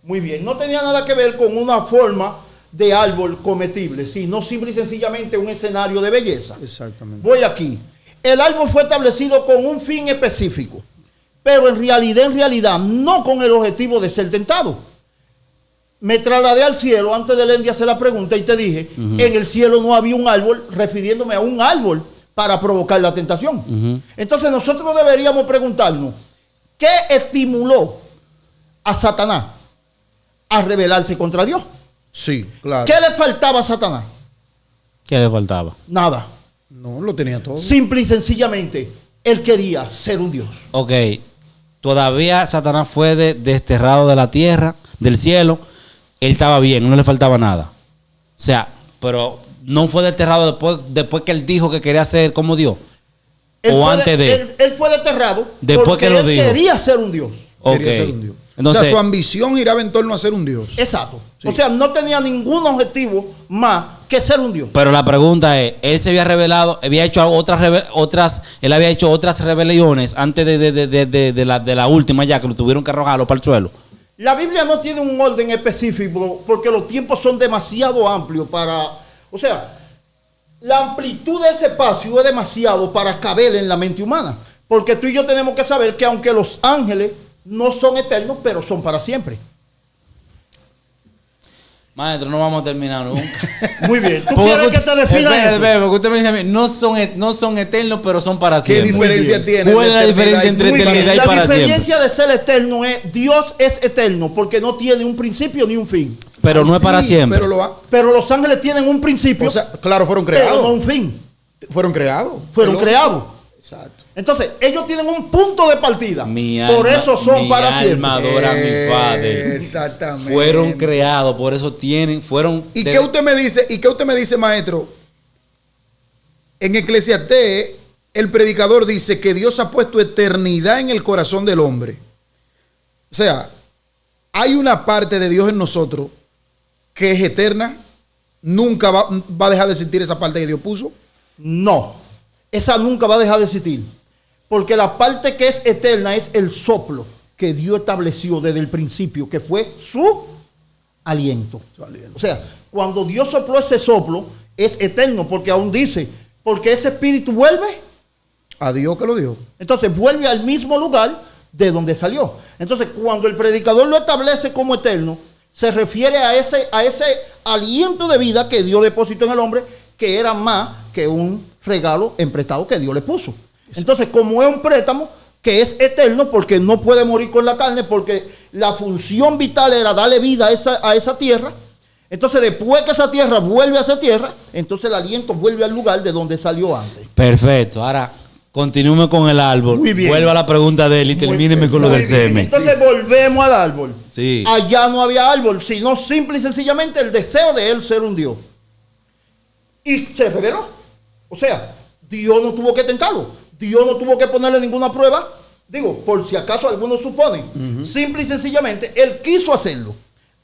Muy bien, no tenía nada que ver con una forma de árbol comestible, sino simple y sencillamente un escenario de belleza. Exactamente. Voy aquí. El árbol fue establecido con un fin específico, pero en realidad, no con el objetivo de ser tentado. Me trasladé al cielo antes de Lendy hacer la pregunta y te dije, en el cielo no había un árbol, refiriéndome a un árbol para provocar la tentación. Entonces nosotros deberíamos preguntarnos, ¿qué estimuló a Satanás a rebelarse contra Dios? Sí, claro. ¿Qué le faltaba a Satanás? ¿Qué le faltaba? Nada. No, lo tenía todo. Simple y sencillamente, él quería ser un Dios. Ok, todavía Satanás fue desterrado de la tierra, del cielo. Él estaba bien, no le faltaba nada. O sea, pero no fue desterrado después que él dijo que quería ser como Dios. Él fue desterrado después porque que lo él dijo. Quería ser un Dios. Quería Ok. ser un Dios. Entonces, o sea, su ambición giraba en torno a ser un Dios. Exacto. Sí. O sea, no tenía ningún objetivo más que ser un Dios. pero la pregunta es, él se había revelado, había hecho él había hecho otras rebeliones antes de la última ya, que lo tuvieron que arrojarlo para el suelo. La Biblia no tiene un orden específico porque los tiempos son demasiado amplios para... O sea, la amplitud de ese espacio es demasiado para caber en la mente humana. Porque tú y yo tenemos que saber que aunque los ángeles no son eternos, pero son para siempre. Maestro, no vamos a terminar nunca. Muy bien. ¿Tú Porque quieres que te defina eso? porque usted me dice a mí, no son eternos, pero son para ¿Qué siempre. diferencia tiene? ¿Cuál es la diferencia entre Muy bien. eternidad y La para diferencia de ser eterno es Dios es eterno porque no tiene un principio ni un fin. Pero no es para siempre. Pero los ángeles tienen un principio, O sea, claro, fueron pero no creados. un fin. Fueron creados. Fueron Pero- creados. Exacto. Entonces, ellos tienen un punto de partida. Mi Por alma- eso son mi para alma siempre. adora a mi Padre. Exactamente. Fueron creados, por eso fueron... ¿Y qué usted me dice? ¿Y qué usted me dice, maestro? En Eclesiastés, el predicador dice que Dios ha puesto eternidad en el corazón del hombre. O sea, hay una parte de Dios en nosotros que es eterna. Nunca va a dejar de sentir esa parte que Dios puso. No, esa nunca va a dejar de existir. Porque la parte que es eterna es el soplo que Dios estableció desde el principio, que fue su aliento. O sea, cuando Dios sopló ese soplo, es eterno, porque aún dice, porque ese espíritu vuelve, A Dios que lo dio. entonces vuelve al mismo lugar de donde salió. Entonces, cuando el predicador lo establece como eterno, se refiere a ese aliento de vida que Dios depositó en el hombre, que era más que un regalo emprestado que Dios le puso. Entonces, como es un préstamo que es eterno, porque no puede morir con la carne, porque la función vital era darle vida a esa tierra. Entonces, después que esa tierra vuelve a ser tierra, entonces el aliento vuelve al lugar de donde salió antes. Perfecto. Ahora, continúme con el árbol. Muy bien. Vuelva a la pregunta de él y termíneme con lo Muy del bien. semen. Entonces volvemos al árbol. Sí. Allá no había árbol, sino simple y sencillamente el deseo de él ser un Dios. Y se reveló. O sea, Dios no tuvo que tentarlo. Dios no tuvo que ponerle ninguna prueba. Digo, por si acaso algunos suponen. Simple y sencillamente, él quiso hacerlo.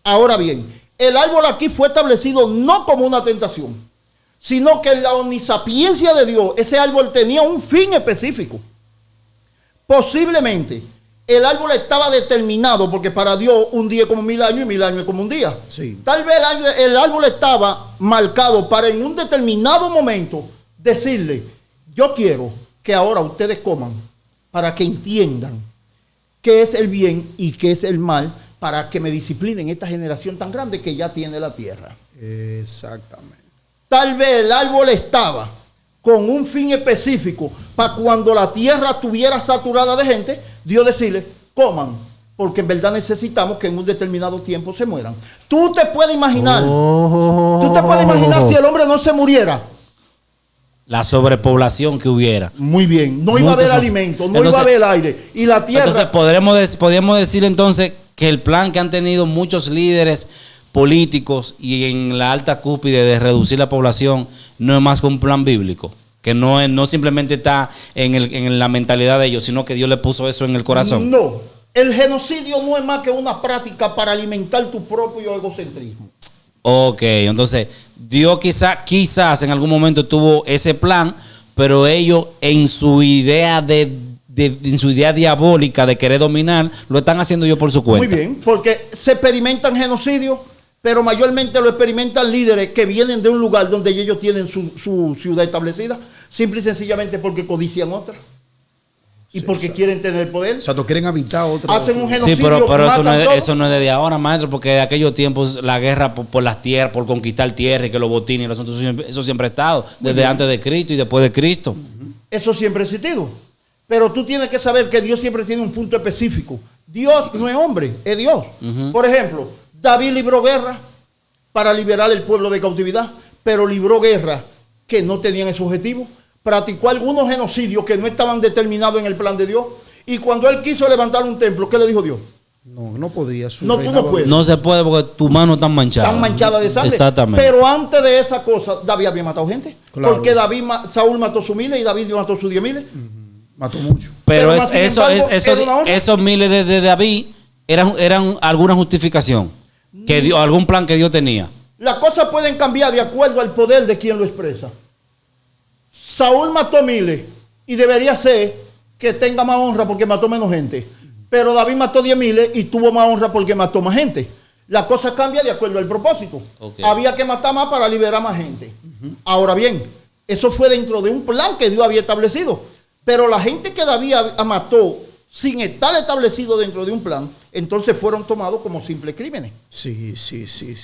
Ahora bien, el árbol aquí fue establecido no como una tentación, sino que en la omnisapiencia de Dios, ese árbol tenía un fin específico. Posiblemente, el árbol estaba determinado, porque para Dios un día es como 1000 años y 1000 años es como un día. Sí. Tal vez el árbol estaba marcado para en un determinado momento decirle, yo quiero que ahora ustedes coman para que entiendan qué es el bien y qué es el mal, para que me disciplinen esta generación tan grande que ya tiene la tierra. Exactamente. Tal vez el árbol estaba con un fin específico para cuando la tierra estuviera saturada de gente, Dios decirle, coman, porque en verdad necesitamos que en un determinado tiempo se mueran. Tú te puedes imaginar, si el hombre no se muriera. La sobrepoblación que hubiera. Muy bien, no iba a haber alimento, no iba a haber aire. Y la tierra... Entonces, podríamos decir entonces que el plan que han tenido muchos líderes políticos y en la alta cúspide de reducir la población no es más que un plan bíblico, que no simplemente está en la mentalidad de ellos, sino que Dios le puso eso en el corazón. No, el genocidio no es más que una práctica para alimentar tu propio egocentrismo. Ok, entonces Dios quizás en algún momento tuvo ese plan, pero ellos en su idea en su idea diabólica de querer dominar, lo están haciendo ellos por su cuenta. Muy bien, porque se experimentan genocidios, pero mayormente lo experimentan líderes que vienen de un lugar donde ellos tienen su ciudad establecida, simple y sencillamente porque codician otra. Y porque quieren tener poder. O sea, quieren habitar otra. Hacen un genocidio. Sí, pero matan todo. eso no es de ahora, maestro, porque de aquellos tiempos la guerra por las tierras, por conquistar tierra y que los botines y los asuntos, eso siempre ha estado, desde antes de Cristo y después de Cristo. Eso siempre ha existido. Pero tú tienes que saber que Dios siempre tiene un punto específico. Dios no es hombre, es Dios. Por ejemplo, David libró guerra para liberar el pueblo de cautividad, pero libró guerra que no tenían ese objetivo. Practicó algunos genocidios que no estaban determinados en el plan de Dios. Y cuando él quiso levantar un templo, ¿qué le dijo Dios? No podía. No, tú no puedes. No se puede porque tu mano está manchada. Están manchadas de sangre. Exactamente. Pero antes de esa cosa, David había matado gente. Claro. Porque Saúl mató sus miles y David mató sus 10,000. Mató mucho. Pero Pero más sin embargo, era una honra. esos miles de David eran alguna justificación, algún plan que Dios tenía. Las cosas pueden cambiar de acuerdo al poder de quien lo expresa. Saúl mató miles y debería ser que tenga más honra porque mató menos gente. Pero David mató 10,000 y tuvo más honra porque mató más gente. La cosa cambia de acuerdo al propósito. Okay. Había que matar más para liberar más gente. Ahora bien, eso fue dentro de un plan que Dios había establecido. Pero la gente que David mató sin estar establecido dentro de un plan, entonces fueron tomados como simples crímenes. Sí.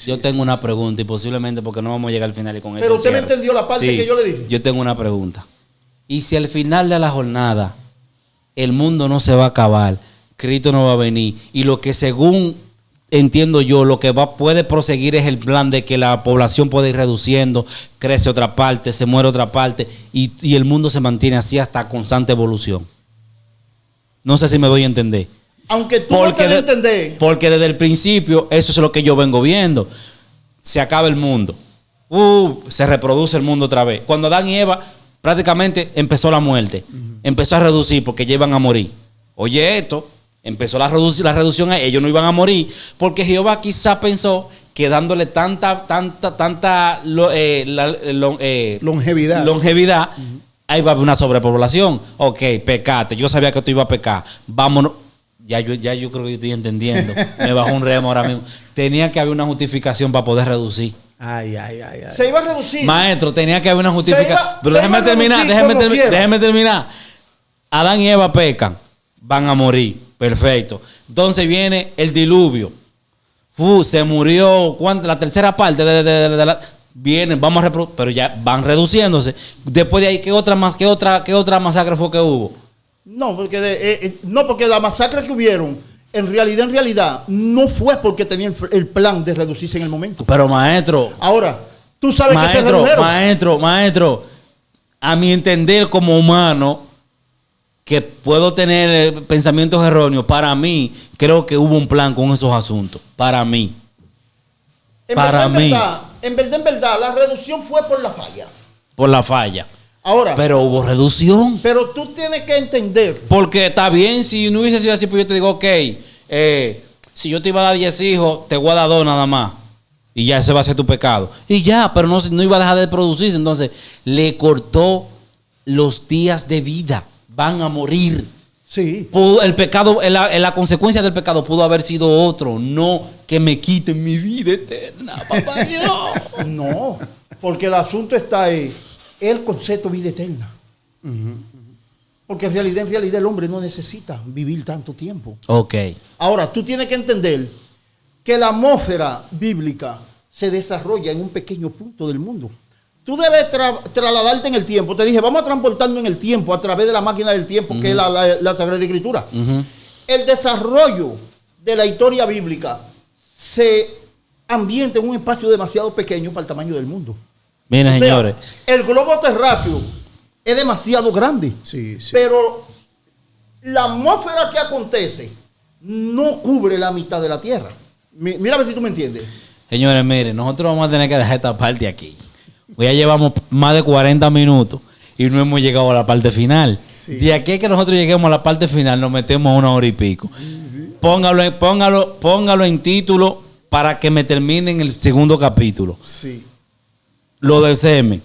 Yo tengo una pregunta y posiblemente porque no vamos a llegar al final y con esto Pero usted me cierro. entendió la parte que yo le dije. Yo tengo una pregunta. ¿Y si al final de la jornada el mundo no se va a acabar, Cristo no va a venir y lo que según entiendo yo, lo que puede proseguir es el plan de que la población puede ir reduciendo, crece otra parte, se muere otra parte y el mundo se mantiene así hasta constante evolución? No sé si me doy a entender. Aunque tú no te lo entendés. Porque desde el principio, eso es lo que yo vengo viendo. Se acaba el mundo. Se reproduce el mundo otra vez. Cuando Adán y Eva, prácticamente empezó la muerte. Empezó a reducir porque ya iban a morir. Oye, esto, empezó la reducción, ellos no iban a morir. Porque Jehová quizá pensó que dándole tanta longevidad, ahí va a haber una sobrepoblación. Ok, pecate. Yo sabía que tú ibas a pecar. Vámonos. Ya yo creo que yo estoy entendiendo. Me bajó un remo ahora mismo. Tenía que haber una justificación para poder reducir. Ay. Se iba a reducir. Maestro, tenía que haber una justificación. Pero se iba a reducir déjeme terminar. Adán y Eva pecan. Van a morir. Perfecto. Entonces viene el diluvio. Se murió. La tercera parte de la... Vienen, vamos a reproducir, pero ya van reduciéndose. Después de ahí, ¿qué otra masacre fue que hubo? No, porque la masacre que hubieron, en realidad, no fue porque tenían el plan de reducirse en el momento. Pero maestro. Ahora, tú sabes que se redujeron. Maestro, a mi entender como humano, que puedo tener pensamientos erróneos, para mí, creo que hubo un plan con esos asuntos. Para mí. En verdad, la reducción fue por la falla. Por la falla. Ahora. Pero hubo reducción. Pero tú tienes que entender. Porque está bien, si no hubiese sido así, pues yo te digo, ok, si yo te iba a dar 10 hijos, te voy a dar 2 nada más. Y ya ese va a ser tu pecado. Y ya, pero no iba a dejar de producirse. Entonces, le cortó los días de vida. Van a morir. Sí. El pecado, la consecuencia del pecado pudo haber sido otro. No que me quiten mi vida eterna, papá Dios. No, porque el asunto está en el concepto de vida eterna. Porque en realidad el hombre no necesita vivir tanto tiempo. Ok. Ahora, tú tienes que entender que la atmósfera bíblica se desarrolla en un pequeño punto del mundo. Tú debes trasladarte en el tiempo. Te dije, vamos a transportarnos en el tiempo a través de la máquina del tiempo, que es la Sagrada Escritura. El desarrollo de la historia bíblica se ambienta en un espacio demasiado pequeño para el tamaño del mundo. Miren, señores. El globo terráqueo es demasiado grande. Sí. Pero la atmósfera que acontece no cubre la mitad de la Tierra. Mira a ver si tú me entiendes. Señores, miren, nosotros vamos a tener que dejar esta parte aquí. Ya llevamos más de 40 minutos y no hemos llegado a la parte final. Sí. De aquí a que nosotros lleguemos a la parte final, nos metemos a 1 hora y pico. Sí. Póngalo en título para que me terminen el segundo capítulo. Sí. Lo del semen,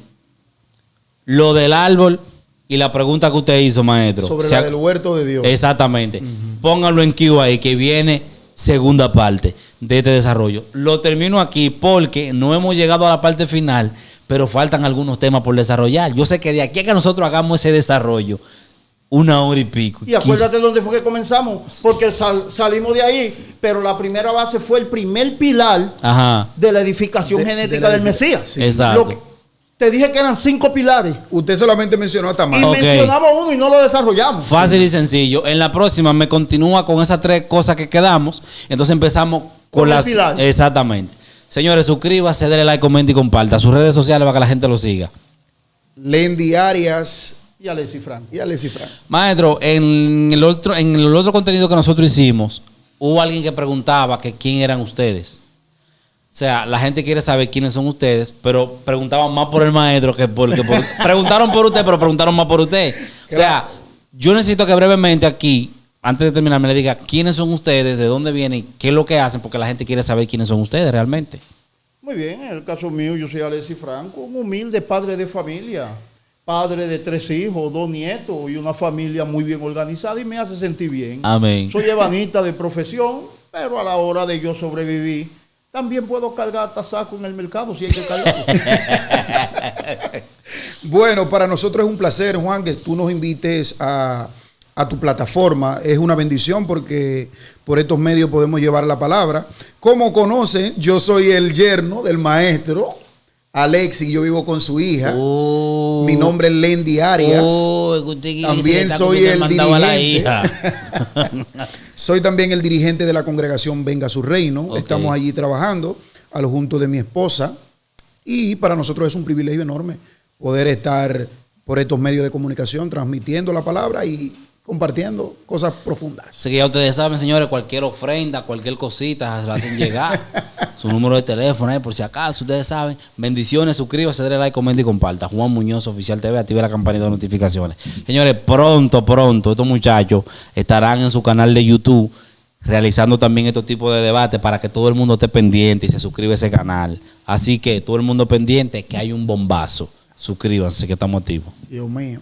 lo del árbol y la pregunta que usted hizo, maestro. Sobre la del huerto de Dios. Exactamente. Pónganlo en Q ahí, que viene segunda parte de este desarrollo. Lo termino aquí porque no hemos llegado a la parte final, pero faltan algunos temas por desarrollar. Yo sé que de aquí a que nosotros hagamos ese desarrollo, 1 hora y pico. Y acuérdate dónde fue que comenzamos, porque salimos de ahí, pero la primera base fue el primer pilar Ajá. de la edificación genética del Mesías. Sí. Exacto. Te dije que eran 5 pilares. Usted solamente mencionó a Y Tamar. Ok. mencionamos uno y no lo desarrollamos. Fácil y sencillo. En la próxima me continúa con esas 3 cosas que quedamos. Entonces empezamos con Con el las... pilar. Exactamente. Señores, suscríbase, denle like, comente y comparta. Sus redes sociales para que la gente lo siga. Lendy Arias Y Alexis Franco. y Alexis Frank. Maestro, en el otro contenido que nosotros hicimos, hubo alguien que preguntaba que quién eran ustedes. O sea, la gente quiere saber quiénes son ustedes, pero preguntaban más por el maestro que preguntaron por usted, pero preguntaron más por usted. O sea, yo necesito que brevemente aquí, antes de terminar, me le diga quiénes son ustedes, de dónde vienen, qué es lo que hacen, porque la gente quiere saber quiénes son ustedes realmente. Muy bien, en el caso mío, yo soy Alexis Franco, un humilde padre de familia, padre de 3 hijos, 2 nietos y una familia muy bien organizada y me hace sentir bien. Amén. Soy ebanista de profesión, pero a la hora de yo sobrevivir, también puedo cargar tasaco en el mercado si hay que cargarlo. Bueno, para nosotros es un placer, Juan, que tú nos invites a tu plataforma. Es una bendición porque por estos medios podemos llevar la palabra. Como conocen, yo soy el yerno del maestro Alexis, yo vivo con su hija. Mi nombre es Lendy Arias. También soy el dirigente. Soy también el dirigente de la congregación Venga Su Reino. Ok. Estamos allí trabajando a lo junto de mi esposa. Y para nosotros es un privilegio enorme poder estar por estos medios de comunicación transmitiendo la palabra y compartiendo cosas profundas. Así que ya ustedes saben, señores, cualquier ofrenda, cualquier cosita, se la hacen llegar. Su número de teléfono, por si acaso, ustedes saben. Bendiciones, suscríbase, denle like, comente y comparta. Juan Muñoz, Oficial TV, active la campanita de notificaciones. Señores, pronto, estos muchachos estarán en su canal de YouTube realizando también estos tipos de debates para que todo el mundo esté pendiente y se suscriba a ese canal. Así que todo el mundo pendiente, que hay un bombazo. Suscríbanse, que estamos activos. Dios mío.